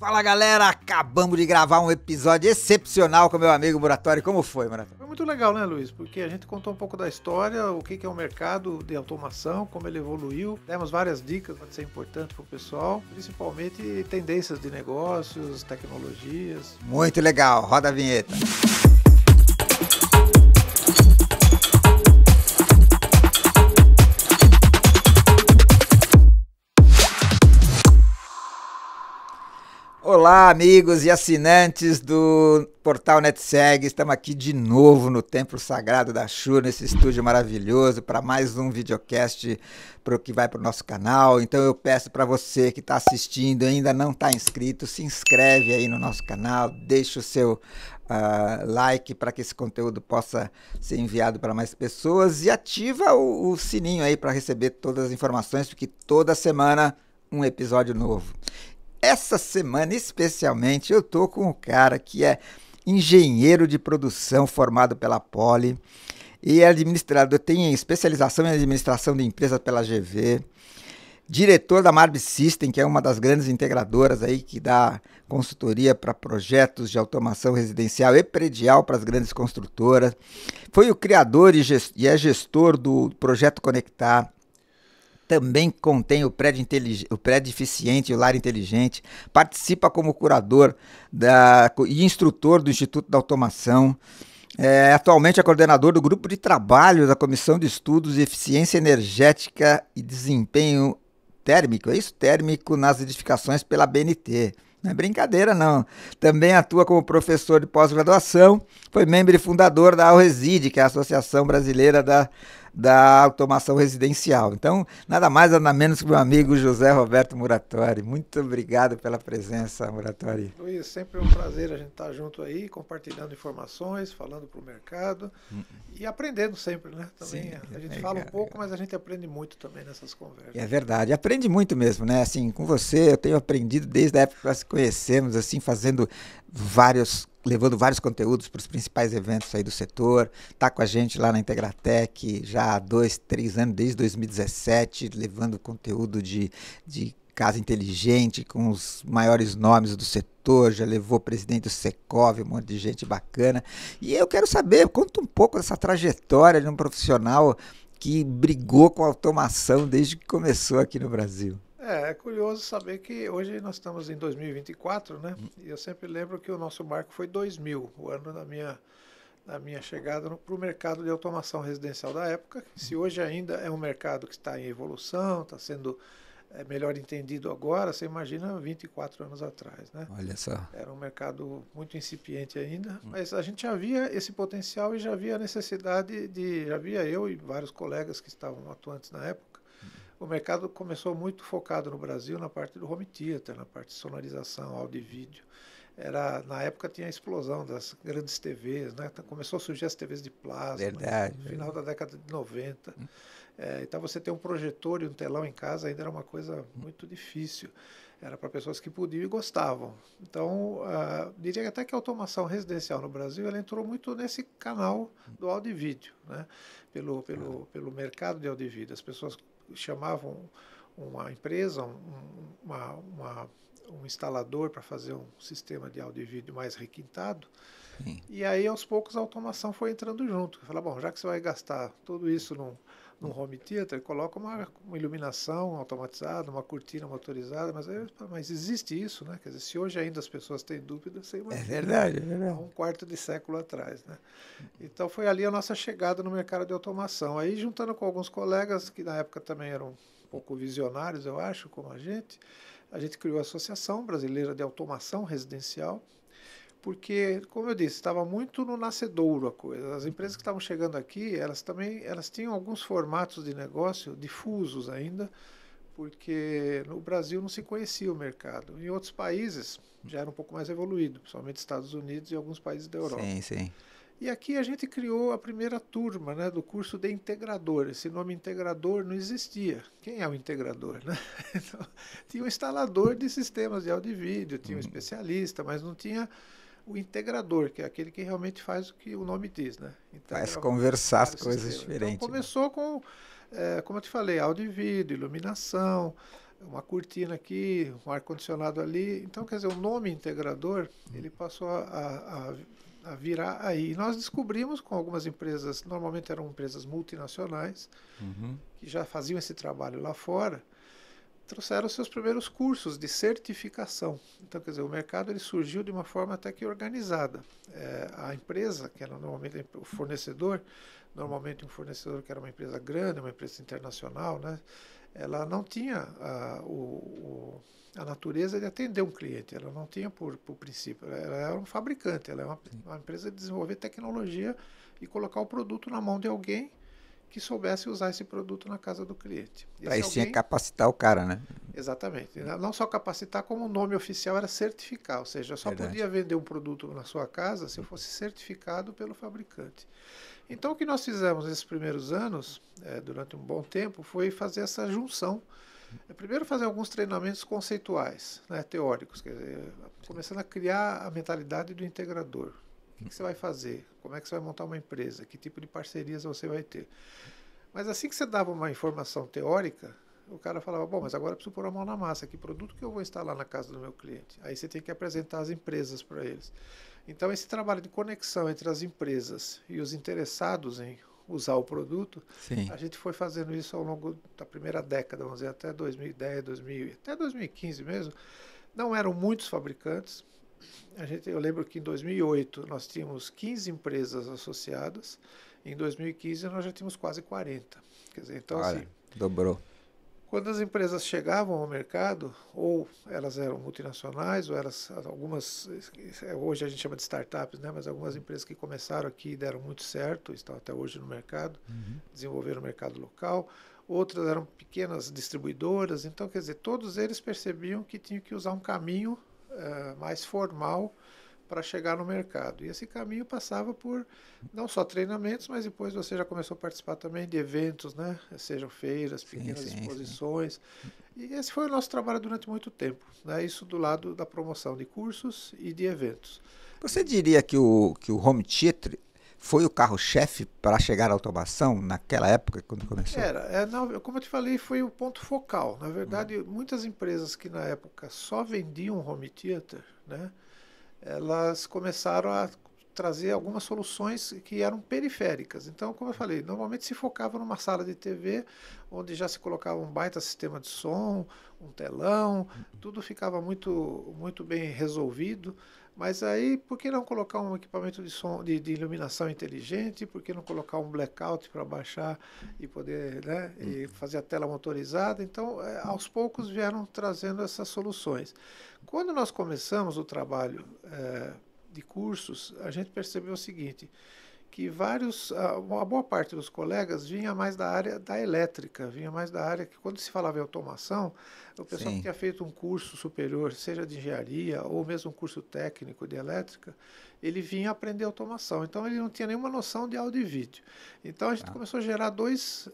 Fala galera, acabamos de gravar um episódio excepcional com meu amigo Muratori. Como foi, Muratori? Foi muito legal, né, Luiz? Porque a gente contou um pouco da história, o que é o mercado de automação, como ele evoluiu. Demos várias dicas para ser importante para o pessoal, principalmente tendências de negócios, tecnologias. Muito legal, roda a vinheta. Olá, amigos e assinantes do Portal NetSeg. Estamos aqui de novo no Templo Sagrado da Shure, nesse estúdio maravilhoso, para mais um videocast que vai para o nosso canal. Então eu peço para você que está assistindo e ainda não está inscrito, se inscreve aí no nosso canal, deixa o seu like para que esse conteúdo possa ser enviado para mais pessoas e ativa o sininho aí para receber todas as informações, porque toda semana um episódio novo. Essa semana, especialmente, eu tô com um cara que é engenheiro de produção formado pela Poli e é administrador, tem especialização em administração de empresas pela GV, diretor da Marb System, que é uma das grandes integradoras aí que dá consultoria para projetos de automação residencial e predial para as grandes construtoras. Foi o criador e é gestor do Projeto Conectar. Também contém o prédio eficiente e o lar inteligente, participa como curador e instrutor do Instituto da Automação, atualmente é coordenador do grupo de trabalho da Comissão de Estudos de Eficiência Energética e Desempenho Térmico, é isso? Térmico nas edificações pela BNT. Não é brincadeira, não. Também atua como professor de pós-graduação, foi membro e fundador da AURESID, que é a Associação Brasileira da Automação Residencial. Então, nada mais, nada menos que meu amigo José Roberto Muratori. Muito obrigado pela presença, Muratori. Luiz, sempre um prazer a gente estar junto aí, compartilhando informações, falando para o mercado e aprendendo sempre, né? Também sim, a gente fala um pouco, mas a gente aprende muito também nessas conversas. É verdade, aprende muito mesmo, né? Assim, com você eu tenho aprendido desde a época que nós conhecemos, assim, levando vários conteúdos para os principais eventos aí do setor, tá com a gente lá na Integratec já há 2, 3 anos, desde 2017, levando conteúdo de casa inteligente com os maiores nomes do setor, já levou o presidente do Secov, um monte de gente bacana. E eu quero saber, conta um pouco dessa trajetória de um profissional que brigou com a automação desde que começou aqui no Brasil. É curioso saber que hoje nós estamos em 2024, né? E eu sempre lembro que o nosso marco foi 2000, o ano da minha chegada para o mercado de automação residencial da época. Se hoje ainda é um mercado que está em evolução, está sendo melhor entendido agora, você imagina 24 anos atrás, né? Olha só. Era um mercado muito incipiente ainda, mas a gente já via esse potencial e já via a necessidade já via eu e vários colegas que estavam atuantes na época. O mercado começou muito focado no Brasil na parte do home theater, na parte de sonorização, áudio e vídeo. Na época tinha a explosão das grandes TVs, né? Começou a surgir as TVs de plasma, verdade, no final da década de 90. Então você ter um projetor e um telão em casa ainda era uma coisa muito difícil. Era para pessoas que podiam e gostavam. Então, diria até que a automação residencial no Brasil ela entrou muito nesse canal do áudio e vídeo, né? Pelo mercado de áudio e vídeo. As pessoas chamavam uma empresa, um instalador para fazer um sistema de áudio e vídeo mais requintado. Sim. E aí, aos poucos, a automação foi entrando junto. Fala, bom, já que você vai gastar tudo isso num home theater, coloca uma iluminação automatizada, uma cortina motorizada, mas existe isso, né? Quer dizer, se hoje ainda as pessoas têm dúvidas, você imagina. É verdade. Há um quarto de século atrás, né? Então foi ali a nossa chegada no mercado de automação. Aí, juntando com alguns colegas que na época também eram um pouco visionários, eu acho, como a gente criou a Associação Brasileira de Automação Residencial, porque, como eu disse, estava muito no nascedouro a coisa. As empresas que estavam chegando aqui, elas tinham alguns formatos de negócio difusos ainda, porque no Brasil não se conhecia o mercado. Em outros países já era um pouco mais evoluído, principalmente Estados Unidos e alguns países da Europa. Sim, sim. E aqui a gente criou a primeira turma, né, do curso de integrador. Esse nome integrador não existia. Quem é o integrador, né? Então, tinha um instalador de sistemas de áudio e vídeo, tinha um especialista, mas não tinha o integrador, que é aquele que realmente faz o que o nome diz, né? Faz conversar as coisas diferentes. Então começou com, como eu te falei, áudio e vídeo, iluminação, uma cortina aqui, um ar-condicionado ali. Então, quer dizer, o nome integrador, ele passou a virar aí. E nós descobrimos com algumas empresas, normalmente eram empresas multinacionais, que já faziam esse trabalho lá fora, trouxeram seus primeiros cursos de certificação. Então, quer dizer, o mercado ele surgiu de uma forma até que organizada. A empresa, que era normalmente o fornecedor, normalmente um fornecedor que era uma empresa grande, uma empresa internacional, né, ela não tinha a natureza de atender um cliente, ela não tinha por princípio, ela era um fabricante, ela é uma empresa de desenvolver tecnologia e colocar o produto na mão de alguém que soubesse usar esse produto na casa do cliente. Para isso tinha que capacitar o cara, né? Exatamente. Não só capacitar, como o nome oficial era certificar, ou seja, eu só podia vender um produto na sua casa se eu fosse certificado pelo fabricante. Então, o que nós fizemos nesses primeiros anos, durante um bom tempo, foi fazer essa junção. Primeiro, fazer alguns treinamentos conceituais, né, teóricos, quer dizer, começando a criar a mentalidade do integrador. O que você vai fazer? Como é que você vai montar uma empresa? Que tipo de parcerias você vai ter? Mas assim que você dava uma informação teórica, o cara falava, bom, mas agora eu preciso pôr a mão na massa. Que produto que eu vou instalar na casa do meu cliente? Aí você tem que apresentar as empresas para eles. Então, esse trabalho de conexão entre as empresas e os interessados em usar o produto, sim, a gente foi fazendo isso ao longo da primeira década, vamos dizer, até 2010, até 2015 mesmo. Não eram muitos fabricantes. Eu lembro que em 2008 nós tínhamos 15 empresas associadas, em 2015 nós já tínhamos quase 40. Quer dizer, então, olha, assim, dobrou. quando as empresas chegavam ao mercado, ou elas eram multinacionais, ou algumas, hoje a gente chama de startups, né? Mas algumas empresas que começaram aqui e deram muito certo, estão até hoje no mercado, desenvolveram o mercado local, outras eram pequenas distribuidoras, então, quer dizer, todos eles percebiam que tinham que usar um caminho mais formal para chegar no mercado. E esse caminho passava por não só treinamentos, mas depois você já começou a participar também de eventos, né? Sejam feiras, pequenas exposições. E esse foi o nosso trabalho durante muito tempo, né? Isso do lado da promoção de cursos e de eventos. Você diria que o home theater foi o carro-chefe para chegar à automação naquela época, quando começou? Como eu te falei, foi o ponto focal. Na verdade, muitas empresas que na época só vendiam home theater, né? Elas começaram a trazer algumas soluções que eram periféricas. Então, como eu falei, normalmente se focava numa sala de TV, onde já se colocava um baita sistema de som, um telão, tudo ficava muito, muito bem resolvido. Mas aí, por que não colocar um equipamento de som, de iluminação inteligente? Por que não colocar um blackout para baixar e poder, né, e fazer a tela motorizada? Então, aos poucos vieram trazendo essas soluções. Quando nós começamos o trabalho de cursos, a gente percebeu o seguinte, que uma boa parte dos colegas vinha mais da área da elétrica, vinha mais da área que, quando se falava em automação, o pessoal que tinha feito um curso superior, seja de engenharia ou mesmo um curso técnico de elétrica, ele vinha aprender automação. Então, ele não tinha nenhuma noção de áudio e vídeo. Então, a gente começou a gerar dois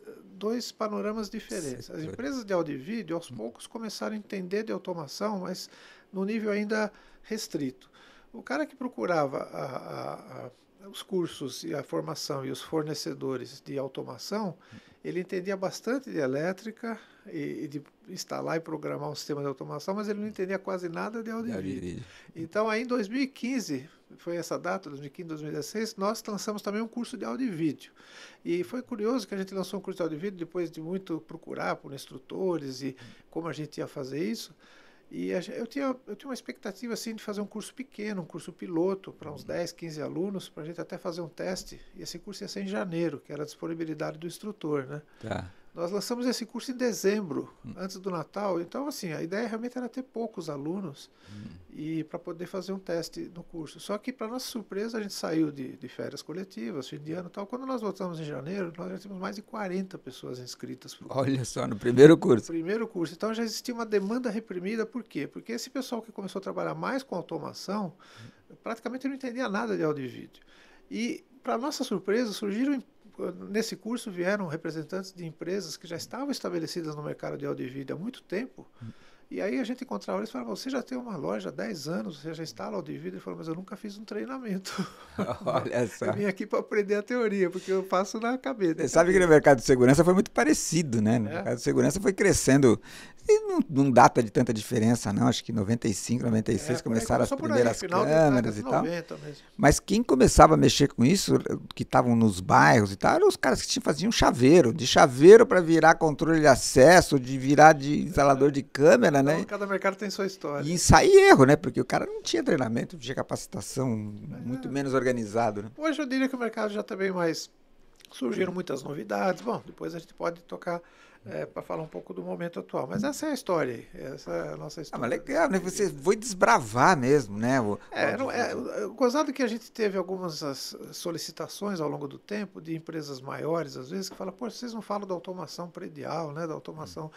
panoramas diferentes. As empresas de áudio e vídeo, aos poucos, começaram a entender de automação, mas no nível ainda restrito. O cara que procurava os cursos e a formação e os fornecedores de automação, ele entendia bastante de elétrica e de instalar e programar um sistema de automação, mas ele não entendia quase nada de áudio e vídeo. Então, aí em 2015, foi essa data, 2015, 2016, nós lançamos também um curso de áudio e vídeo. E foi curioso que a gente lançou um curso de áudio e vídeo depois de muito procurar por instrutores e como a gente ia fazer isso. E eu tinha uma expectativa assim, de fazer um curso pequeno, um curso piloto, para uns 10, 15 alunos, para a gente até fazer um teste. E esse curso ia ser em janeiro, que era a disponibilidade do instrutor, né? Tá. Nós lançamos esse curso em dezembro, antes do Natal. Então, assim, a ideia realmente era ter poucos alunos e para poder fazer um teste no curso. Só que, para nossa surpresa, a gente saiu de férias coletivas, fim de ano e tal. Quando nós voltamos em janeiro, nós já tínhamos mais de 40 pessoas inscritas para o curso. Olha só, no primeiro curso. Primeiro curso. Então, já existia uma demanda reprimida. Por quê? Porque esse pessoal que começou a trabalhar mais com automação, praticamente não entendia nada de áudio e vídeo. E, para nossa surpresa, nesse curso vieram representantes de empresas que já estavam estabelecidas no mercado de áudio e vídeo há muito tempo E aí a gente encontrava eles e falava, você já tem uma loja há 10 anos, você já instala o vídeo? Ele falou, mas eu nunca fiz um treinamento. Olha só. Eu vim aqui para aprender a teoria, porque eu faço na cabeça. Você sabe que no mercado de segurança foi muito parecido, né? No mercado de segurança foi crescendo. E não data de tanta diferença, não. Acho que 95, 96 começaram as primeiras câmeras e tal. Mas quem começava a mexer com isso, que estavam nos bairros e tal, eram os caras que faziam chaveiro. De chaveiro para virar controle de acesso, de virar de instalador de câmera, então, né? Cada mercado tem sua história. E ensaio e erro, né? Porque o cara não tinha treinamento, não tinha capacitação, muito menos organizado, né? Hoje eu diria que o mercado já está bem mais... Surgiram muitas novidades. Bom, depois a gente pode tocar para falar um pouco do momento atual. Mas essa é a história aí. Essa é a nossa história. Mas legal, né? Você foi desbravar mesmo, né? Gozado que a gente teve algumas solicitações ao longo do tempo de empresas maiores, às vezes, que falam, pô, vocês não falam da automação predial, né? Da automação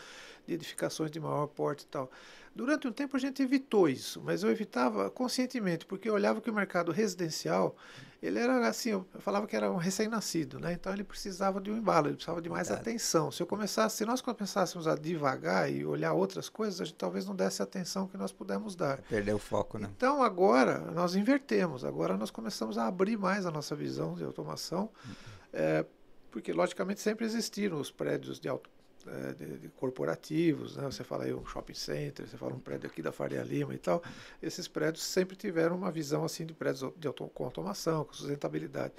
de edificações de maior porte e tal. Durante um tempo a gente evitou isso, mas eu evitava conscientemente, porque eu olhava que o mercado residencial, ele era assim, eu falava que era um recém-nascido, né? Então ele precisava de um embalo, ele precisava de mais atenção. Se nós começássemos a divagar e olhar outras coisas, a gente talvez não desse a atenção que nós pudemos dar. Perdeu o foco, né? Então agora nós invertemos, agora nós começamos a abrir mais a nossa visão de automação, porque logicamente sempre existiram os prédios de corporativos, né? Você fala aí um shopping center, você fala um prédio aqui da Faria Lima e tal, esses prédios sempre tiveram uma visão assim de prédios com automação, com sustentabilidade,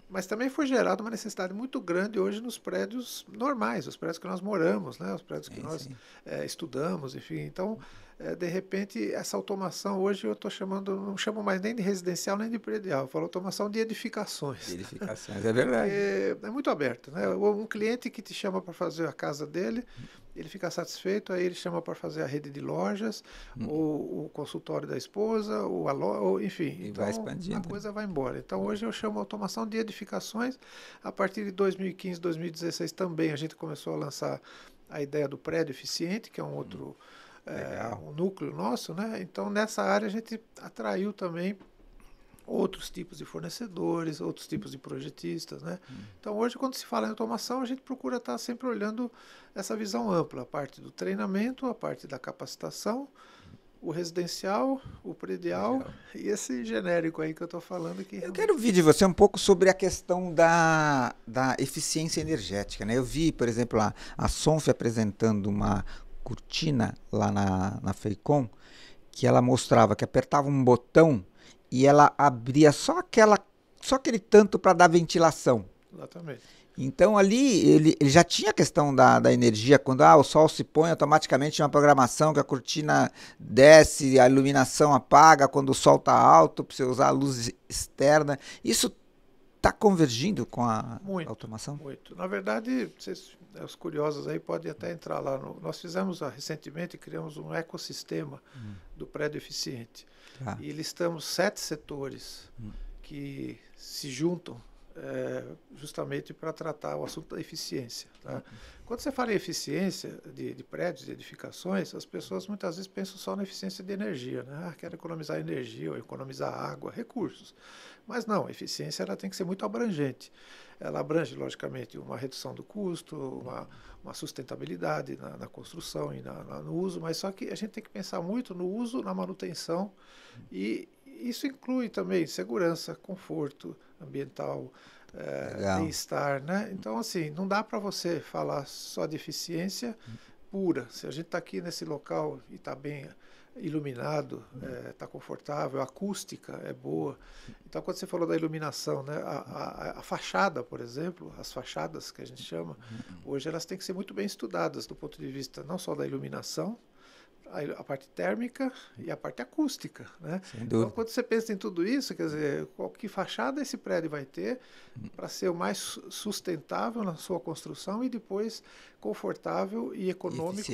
mas também foi gerada uma necessidade muito grande hoje nos prédios normais, os prédios que nós moramos, né? Os prédios que nós estudamos, enfim, então de repente essa automação hoje eu estou chamando, não chamo mais nem de residencial nem de predial, eu falo automação de edificações. De edificações, é verdade. É muito aberto, né? Um cliente que te chama para fazer a casa dele, ele fica satisfeito, aí ele chama para fazer a rede de lojas, ou o consultório da esposa, ou enfim, e então vai expandindo. A coisa vai embora. Então hoje eu chamo automação de edificações. A partir de 2015, 2016 também a gente começou a lançar a ideia do prédio eficiente, que é um outro um núcleo nosso, né? Então nessa área a gente atraiu também outros tipos de fornecedores, outros tipos de projetistas, né? Então hoje quando se fala em automação a gente procura estar sempre olhando essa visão ampla, a parte do treinamento, a parte da capacitação, o residencial, o predial e esse genérico aí que eu estou falando. Eu quero ouvir de você um pouco sobre a questão da eficiência energética, né? Eu vi, por exemplo, a Sonf apresentando uma cortina lá na Feicom, que ela mostrava que apertava um botão e ela abria só aquele tanto para dar ventilação. Exatamente. Então ali ele já tinha a questão da energia, quando o sol se põe, automaticamente tinha uma programação que a cortina desce, a iluminação apaga quando o sol está alto, para você usar a luz externa. Isso está convergindo com a automação? Muito. Na verdade, os curiosos aí podem até entrar lá. Nós fizemos recentemente, criamos um ecossistema do prédio eficiente. E listamos 7 setores que se juntam justamente para tratar o assunto da eficiência. Tá? Quando você fala em eficiência de prédios, de edificações, as pessoas muitas vezes pensam só na eficiência de energia, né? Quero economizar energia ou economizar água, recursos. Mas não, a eficiência ela tem que ser muito abrangente. Ela abrange, logicamente, uma redução do custo, uma sustentabilidade na construção e no uso, mas só que a gente tem que pensar muito no uso, na manutenção, e isso inclui também segurança, conforto ambiental, bem-estar, né? Então, assim, não dá para você falar só de eficiência pura. Se a gente está aqui nesse local e está bem iluminado, está confortável, a acústica é boa. Então, quando você falou da iluminação, né, a fachada, por exemplo, as fachadas que a gente chama, hoje elas têm que ser muito bem estudadas do ponto de vista não só da iluminação, a parte térmica e a parte acústica, né? Então, quando você pensa em tudo isso, quer dizer, que fachada esse prédio vai ter para ser o mais sustentável na sua construção e depois confortável e econômico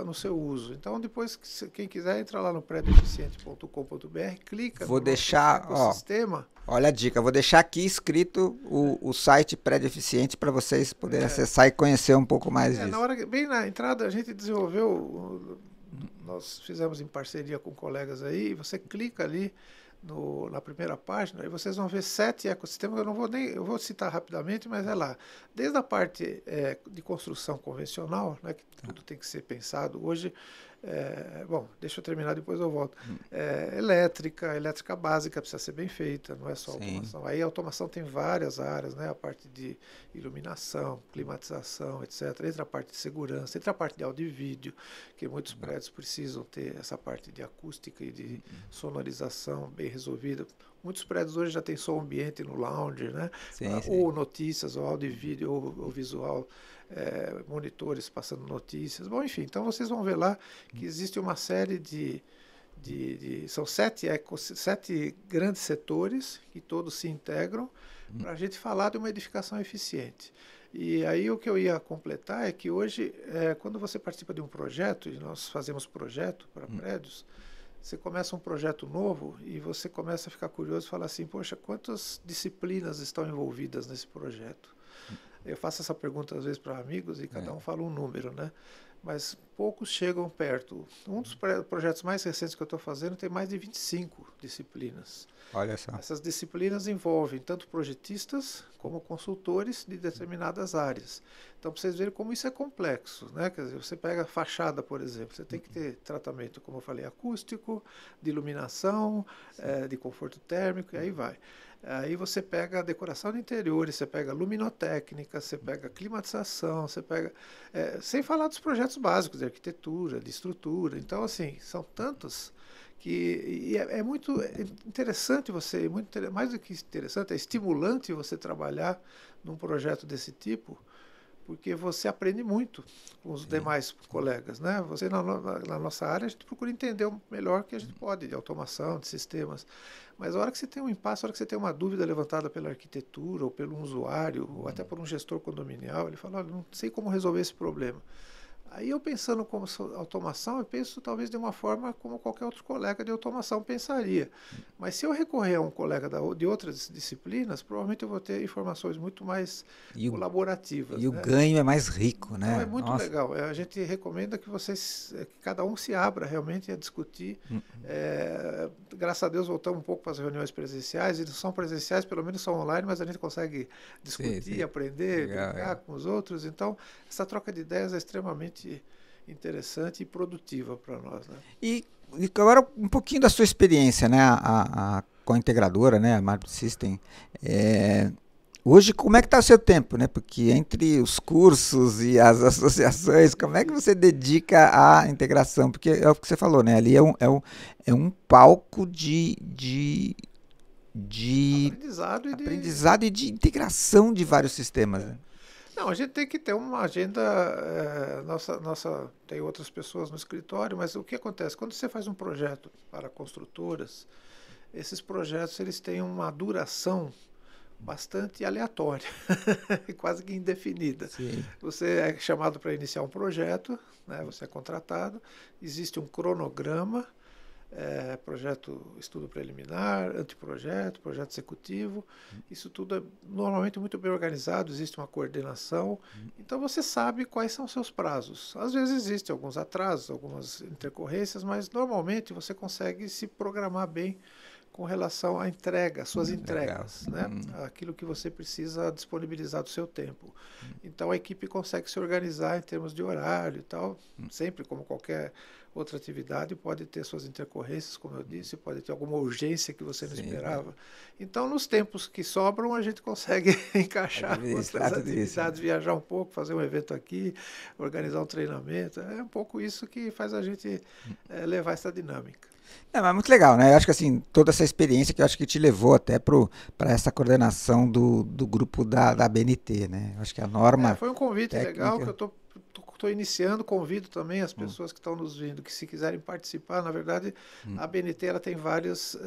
no seu uso. Então, depois, quem quiser, entra lá no predioeficiente.com.br, clica no ecossistema. Olha a dica, vou deixar aqui escrito o site Prédio Eficiente para vocês poderem acessar e conhecer um pouco mais disso. Bem na entrada, a gente desenvolveu, nós fizemos em parceria com colegas aí, você clica ali na primeira página, e vocês vão ver 7 ecossistemas, eu vou citar rapidamente, mas é lá. Desde a parte de construção convencional, né, que tudo tem que ser pensado. Hoje, bom, deixa eu terminar, depois eu volto. Elétrica básica precisa ser bem feita, não é só automação. Aí a automação tem várias áreas, né, a parte de iluminação, climatização, etc. Entra a parte de segurança, entra a parte de áudio e vídeo, que muitos prédios precisam ter essa parte de acústica e de sonorização bem resolvida. Muitos prédios hoje já tem som ambiente no lounge, né? Ou notícias, ou áudio e vídeo, ou visual, monitores passando notícias. Bom, enfim, então vocês vão ver lá que existe uma série são 7 grandes setores que todos se integram para a gente falar de uma edificação eficiente. E aí o que eu ia completar é que hoje, quando você participa de um projeto, e nós fazemos projeto para prédios, você começa um projeto novo e você começa a ficar curioso e falar assim, poxa, quantas disciplinas estão envolvidas nesse projeto? Eu faço essa pergunta às vezes para amigos e cada um fala um número, né? Mas poucos chegam perto. Um dos projetos mais recentes que eu estou fazendo tem mais de 25 disciplinas. Olha só. Essas disciplinas envolvem tanto projetistas como consultores de determinadas áreas. Então, para vocês verem como isso é complexo, né? Quer dizer, você pega a fachada, por exemplo, você tem que ter tratamento, como eu falei, acústico, de iluminação, de conforto térmico, e aí vai. Aí você pega a decoração de interiores, você pega luminotécnica, você pega climatização, você pega... sem falar dos projetos básicos de arquitetura, de estrutura. Então, assim, são tantos que é muito interessante mais do que interessante, é estimulante você trabalhar num projeto desse tipo, porque você aprende muito com os demais colegas, né? Você, na nossa área, a gente procura entender o melhor que a gente pode, de automação, de sistemas. Mas a hora que você tem um impasse, a hora que você tem uma dúvida levantada pela arquitetura, ou pelo usuário, ou até por um gestor condominial, ele fala, olha, não sei como resolver esse problema. Aí eu pensando como automação, eu penso talvez de uma forma como qualquer outro colega de automação pensaria. Mas se eu recorrer a um colega de outras disciplinas, provavelmente eu vou ter informações muito mais colaborativas. E o ganho é mais rico, né? Então é muito legal. A gente recomenda que que cada um se abra realmente a discutir. Graças a Deus voltamos um pouco para as reuniões presenciais, e não são presenciais, pelo menos são online, mas a gente consegue discutir, aprender, brincar com os outros. Então, essa troca de ideias é extremamente interessante e produtiva para nós, né? E agora um pouquinho da sua experiência, né, com a integradora, né, a Marble System. Hoje, como é que está o seu tempo, né? Porque entre os cursos e as associações, como é que você dedica à integração? Porque é o que você falou, né? Ali é um palco de aprendizado e de integração de vários sistemas. Né? Não, a gente tem que ter uma agenda, tem outras pessoas no escritório, mas o que acontece? Quando você faz um projeto para construtoras, esses projetos eles têm uma duração bastante aleatória, quase que indefinida. Sim. Você é chamado para iniciar um projeto, né? Você é contratado, existe um cronograma, projeto, estudo preliminar, anteprojeto, projeto executivo, isso tudo é normalmente muito bem organizado, existe uma coordenação, então você sabe quais são os seus prazos. Às vezes existem alguns atrasos, algumas intercorrências, mas normalmente você consegue se programar bem com relação à entrega, suas entregas, né? Aquilo que você precisa disponibilizar do seu tempo. Então a equipe consegue se organizar em termos de horário e tal, sempre como qualquer outra atividade, pode ter suas intercorrências, como eu disse, pode ter alguma urgência que você não esperava. Então, nos tempos que sobram, a gente consegue encaixar outras atividades, viajar um pouco, fazer um evento aqui, organizar um treinamento. É um pouco isso que faz a gente levar essa dinâmica. Mas é muito legal, né? Eu acho que assim, toda essa experiência que eu acho que te levou até para essa coordenação do grupo da BNT, né? Eu acho que a norma... foi um convite legal que eu estou iniciando, convido também as pessoas que estão nos vendo, que se quiserem participar, na verdade, a BNT ela tem vários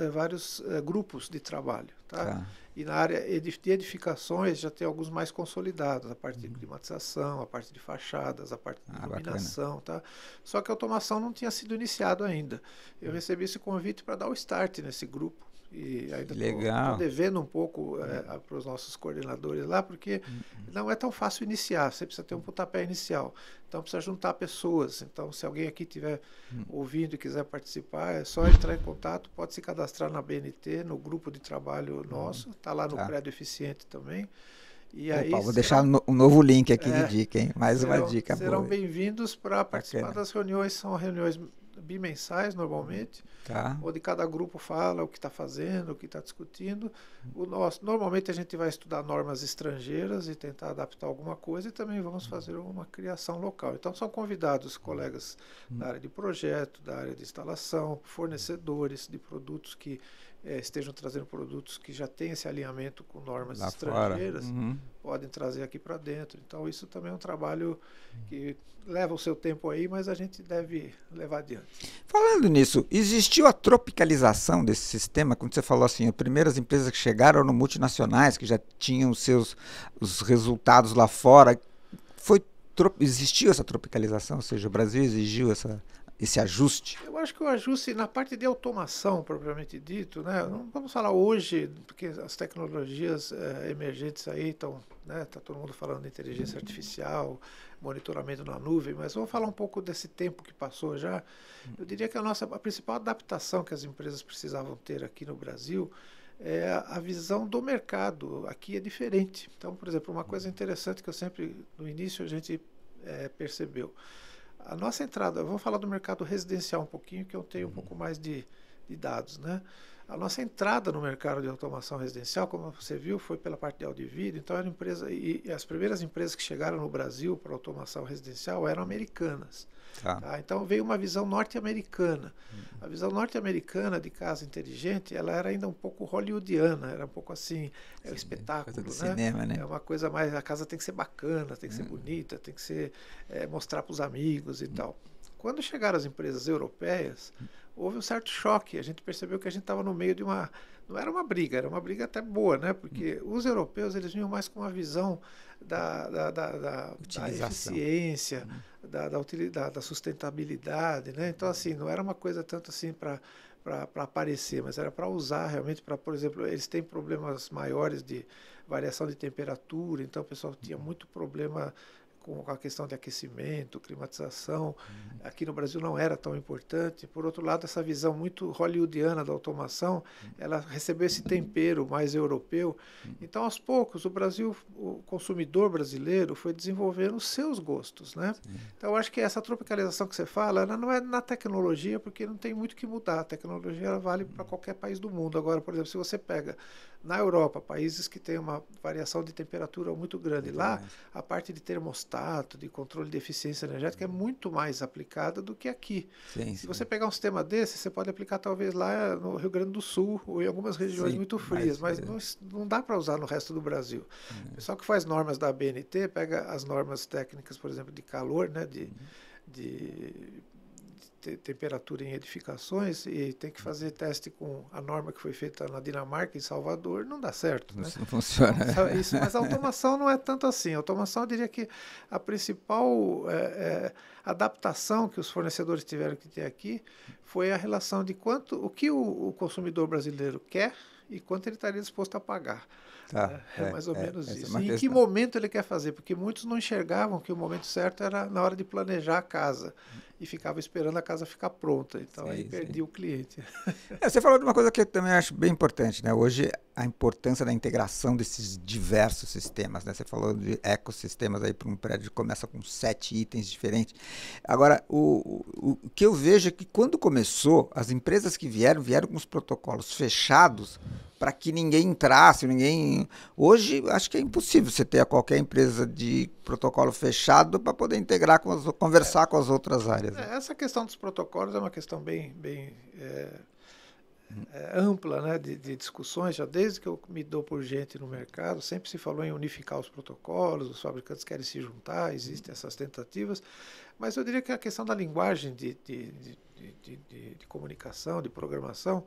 grupos de trabalho, tá? E na área de edificações já tem alguns mais consolidados, a parte de climatização, a parte de fachadas, a parte de iluminação, tá? Só que a automação não tinha sido iniciado ainda. Eu recebi esse convite para dar o start nesse grupo. E ainda Legal. estou devendo um pouco para os nossos coordenadores lá, porque não é tão fácil iniciar, você precisa ter um pontapé inicial. Então precisa juntar pessoas. Então, se alguém aqui estiver ouvindo e quiser participar, é só entrar em contato, pode se cadastrar na BNT, no grupo de trabalho nosso, está lá no Crédito Eficiente também. E Opa, aí vou deixar um novo link aqui de dica, hein? Mais uma dica serão boa. bem-vindos para participar Bacana. das reuniões, são reuniões bimensais normalmente, Tá. onde cada grupo fala o que está fazendo, o que está discutindo. Normalmente a gente vai estudar normas estrangeiras e tentar adaptar alguma coisa e também vamos fazer uma criação local. Então são convidados colegas da área de projeto, da área de instalação, fornecedores de produtos que estejam trazendo produtos que já têm esse alinhamento com normas Lá estrangeiras, fora. podem trazer aqui para dentro. Então isso também é um trabalho que leva o seu tempo aí, mas a gente deve levar adiante. Falando nisso, existiu a tropicalização desse sistema? Quando você falou assim, as primeiras empresas que chegaram eram multinacionais, que já tinham os resultados lá fora. Existiu essa tropicalização? Ou seja, o Brasil exigiu esse ajuste? Eu acho que o ajuste na parte de automação, propriamente dito, né? Não vamos falar hoje, porque as tecnologias emergentes aí estão, né? Tá todo mundo falando de inteligência artificial, monitoramento na nuvem, mas vamos falar um pouco desse tempo que passou já. Eu diria que a principal adaptação que as empresas precisavam ter aqui no Brasil é a visão do mercado. Aqui é diferente. Então, por exemplo, uma coisa interessante que eu sempre, no início, a gente percebeu. A nossa entrada, vamos falar do mercado residencial um pouquinho, que eu tenho um pouco mais de dados, né? A nossa entrada no mercado de automação residencial, como você viu, foi pela parte de áudio e vídeo. Então, era empresa, e as primeiras empresas que chegaram no Brasil para automação residencial eram americanas. Tá? Então, veio uma visão norte-americana. A visão norte-americana de casa inteligente, ela era ainda um pouco hollywoodiana, era um pouco assim, o espetáculo, coisa do né? cinema, né? É uma coisa mais, a casa tem que ser bacana, tem que ser bonita, tem que ser, mostrar para os amigos e tal. Quando chegaram as empresas europeias, houve um certo choque. A gente percebeu que a gente estava no meio de uma... Não era uma briga, era uma briga até boa, né? Porque os europeus, eles vinham mais com uma visão da eficiência, da sustentabilidade, né? Então, assim, não era uma coisa tanto assim para aparecer, mas era para usar realmente, por exemplo, eles têm problemas maiores de variação de temperatura, então o pessoal tinha muito problema com a questão de aquecimento, climatização. Aqui no Brasil não era tão importante. Por outro lado, essa visão muito hollywoodiana da automação, ela recebeu esse tempero mais europeu. Então, aos poucos, o consumidor brasileiro foi desenvolvendo os seus gostos, né? Então, eu acho que essa tropicalização que você fala, ela não é na tecnologia, porque não tem muito o que mudar. A tecnologia ela vale para qualquer país do mundo. Agora, por exemplo, se você pega na Europa, países que têm uma variação de temperatura muito grande, lá a parte de termostato, de controle de eficiência energética é muito mais aplicada do que aqui. Se você pegar um sistema desse, você pode aplicar talvez lá no Rio Grande do Sul ou em algumas regiões muito frias, mas não dá para usar no resto do Brasil. O pessoal que faz normas da ABNT pega as normas técnicas, por exemplo, de calor, né, de temperatura em edificações e tem que fazer teste com a norma que foi feita na Dinamarca, em Salvador, não dá certo. Né? Não funciona. Então, mas a automação não é tanto assim. A automação, eu diria que a principal adaptação que os fornecedores tiveram que ter aqui foi a relação de o que o consumidor brasileiro quer e quanto ele estaria disposto a pagar. É mais ou menos isso. E em que momento ele quer fazer? Porque muitos não enxergavam que o momento certo era na hora de planejar a casa e ficava esperando a casa ficar pronta. Então aí perdia o cliente. Você falou de uma coisa que eu também acho bem importante, né? Hoje a importância da integração desses diversos sistemas, né? Você falou de ecossistemas aí para um prédio que começa com 7 itens diferentes. Agora, o que eu vejo é que quando começou, as empresas que vieram com os protocolos fechados para que ninguém entrasse, Hoje, acho que é impossível você ter qualquer empresa de protocolo fechado para poder integrar, conversar com as outras áreas. Né? Essa questão dos protocolos é uma questão bem ampla, né, de discussões. Já desde que eu me dou por gente no mercado, sempre se falou em unificar os protocolos, os fabricantes querem se juntar, existem essas tentativas, mas eu diria que a questão da linguagem de comunicação, de programação,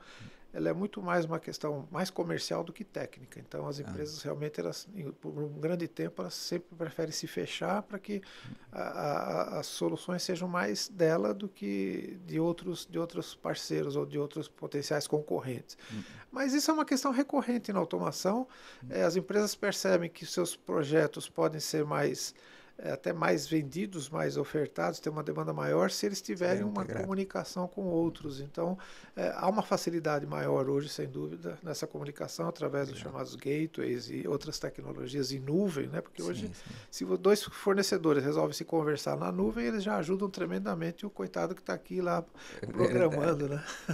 ela é muito mais uma questão mais comercial do que técnica. Então, as empresas realmente, elas, por um grande tempo, elas sempre preferem se fechar para que as soluções sejam mais dela do que de outros parceiros ou de outros potenciais concorrentes. Mas isso é uma questão recorrente na automação. As empresas percebem que seus projetos podem ser até mais vendidos, mais ofertados, ter uma demanda maior se eles tiverem uma comunicação com outros. Então, há uma facilidade maior hoje, sem dúvida, nessa comunicação através dos chamados gateways e outras tecnologias em nuvem, né? Porque hoje, se dois fornecedores resolvem se conversar na nuvem, eles já ajudam tremendamente o coitado que está aqui lá programando,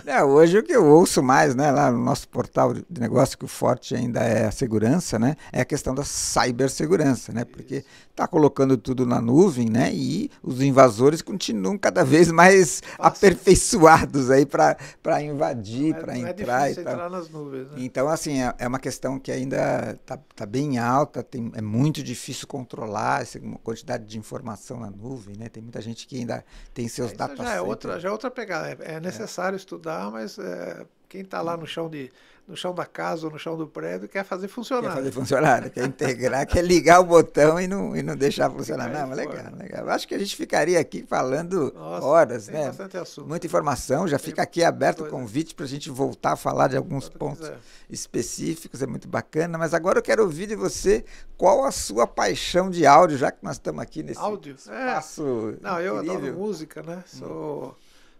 né? Hoje o que eu ouço mais, né, lá no nosso portal de negócio, que o forte ainda é a segurança, né? É a questão da cibersegurança, né? Porque está colocando tudo na nuvem, né? E os invasores continuam cada vez mais aperfeiçoados aí para invadir, para entrar e tal. Entrar nas nuvens, né? Então, assim, é uma questão que ainda tá bem alta, é muito difícil controlar essa quantidade de informação na nuvem, né? Tem muita gente que ainda tem seus data centers. Já é outra pegada. É necessário estudar, mas quem está lá no chão da casa ou no chão do prédio quer fazer funcionar. Quer fazer funcionar, quer integrar, quer ligar o botão e não deixar funcionar. Não, mas legal. Acho que a gente ficaria aqui falando horas, tem né? Bastante assunto. Muita informação. Já fica aqui aberto o convite para a gente voltar a falar de alguns pontos específicos, é muito bacana. Mas agora eu quero ouvir de você qual a sua paixão de áudio, já que nós estamos aqui nesse espaço. Eu adoro música, né?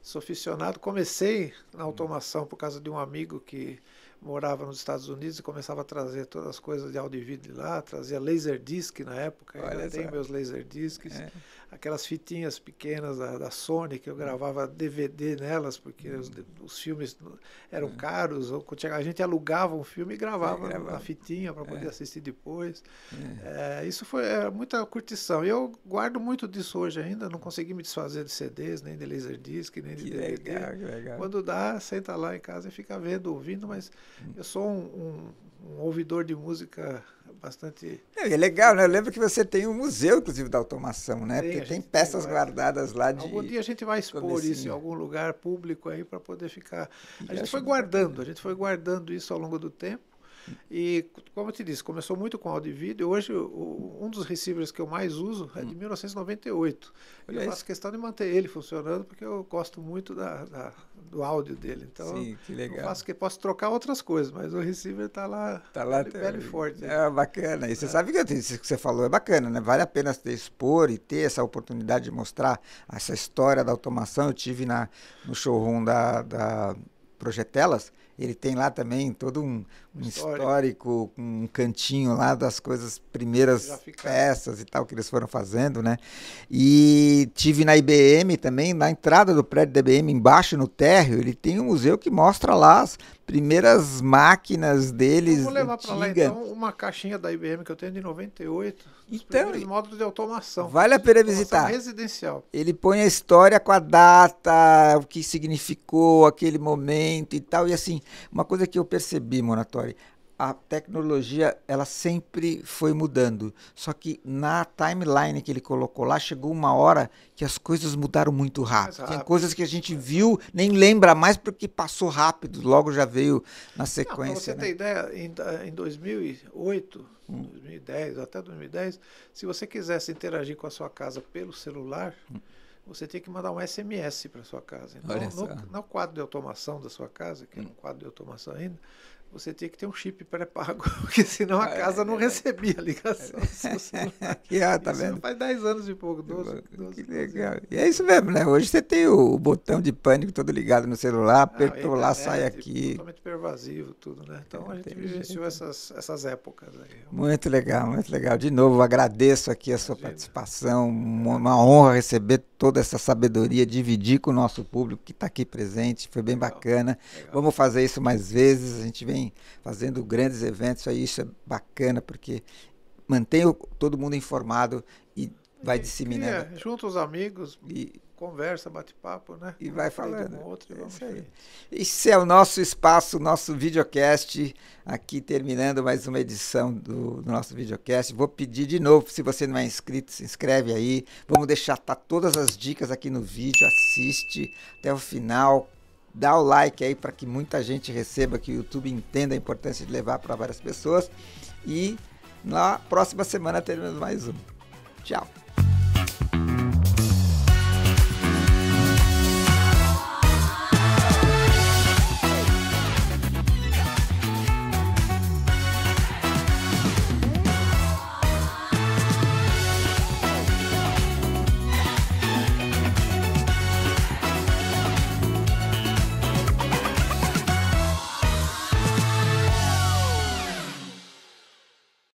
Sou aficionado. Comecei na automação por causa de um amigo que morava nos Estados Unidos e começava a trazer todas as coisas de áudio e vídeo de lá, trazia Laserdisc na época, ainda tenho meus Laserdiscs, aquelas fitinhas pequenas da Sony, que eu gravava DVD nelas, porque os filmes eram caros, ou a gente alugava um filme e gravava na fitinha para poder assistir depois. Isso foi muita curtição. E eu guardo muito disso hoje ainda, não consegui me desfazer de CDs, nem de Laserdisc, nem de DVD. Legal. Quando dá, senta lá em casa e fica vendo, ouvindo, mas eu sou um ouvidor de música bastante... É legal, né? Eu lembro que você tem um museu, inclusive, da automação, né? Porque tem peças guardadas lá de... Algum dia a gente vai expor isso em algum lugar público aí para poder ficar... A gente foi guardando isso ao longo do tempo. E, como eu te disse, começou muito com áudio e vídeo. Hoje, um dos receivers que eu mais uso é de 1998. Eu faço questão de manter ele funcionando, porque eu gosto muito do áudio dele. Então, que legal. Posso trocar outras coisas, mas o receiver está lá velho e forte. É bacana. E você sabe que isso que você falou é bacana, né? Vale a pena você expor e ter essa oportunidade de mostrar essa história da automação. Eu tive no showroom da Projetelas. Ele tem lá também todo um histórico, um cantinho lá das coisas, primeiras peças e tal que eles foram fazendo, né? E tive na IBM também, na entrada do prédio da IBM, embaixo no térreo, ele tem um museu que mostra lá as primeiras máquinas deles. Eu vou levar para lá então uma caixinha da IBM que eu tenho de 98, os primeiros módulos de automação. Vale a pena visitar. Residencial. Ele põe a história com a data, o que significou aquele momento e tal. E assim, uma coisa que eu percebi, Monatori, a tecnologia, ela sempre foi mudando. Só que na timeline que ele colocou lá, chegou uma hora que as coisas mudaram muito rápido. Tem coisas que a gente viu, nem lembra mais porque passou rápido, logo já veio na sequência. Para você ter ideia, em 2008, 2010, até 2010, se você quisesse interagir com a sua casa pelo celular, você tinha que mandar um SMS para sua casa. Então, no quadro de automação da sua casa, que era um quadro de automação ainda, você tinha que ter um chip pré-pago, porque senão a casa não recebia a ligação. Tá vendo? Isso faz 10 anos e pouco, 12. Que legal. E é isso mesmo, né? Hoje você tem o botão de pânico todo ligado no celular, apertou lá, sai aqui. Totalmente pervasivo, tudo, né? Então a gente vivenciou essas épocas aí. Muito legal, muito legal. De novo, agradeço aqui a sua participação, uma honra receber toda essa sabedoria, dividir com o nosso público que está aqui presente, foi bem bacana. Vamos fazer isso mais vezes, a gente vem fazendo grandes eventos, aí isso é bacana, porque mantém todo mundo informado e vai disseminando. Junta os amigos, conversa, bate papo, né? E vai falando. Isso aí. Esse é o nosso espaço, nosso videocast, aqui terminando mais uma edição do nosso videocast. Vou pedir de novo, se você não é inscrito, se inscreve aí. Vamos deixar todas as dicas aqui no vídeo, assiste até o final. dá o like aí para que muita gente receba, que o YouTube entenda a importância de levar para várias pessoas. E na próxima semana teremos mais um. Tchau!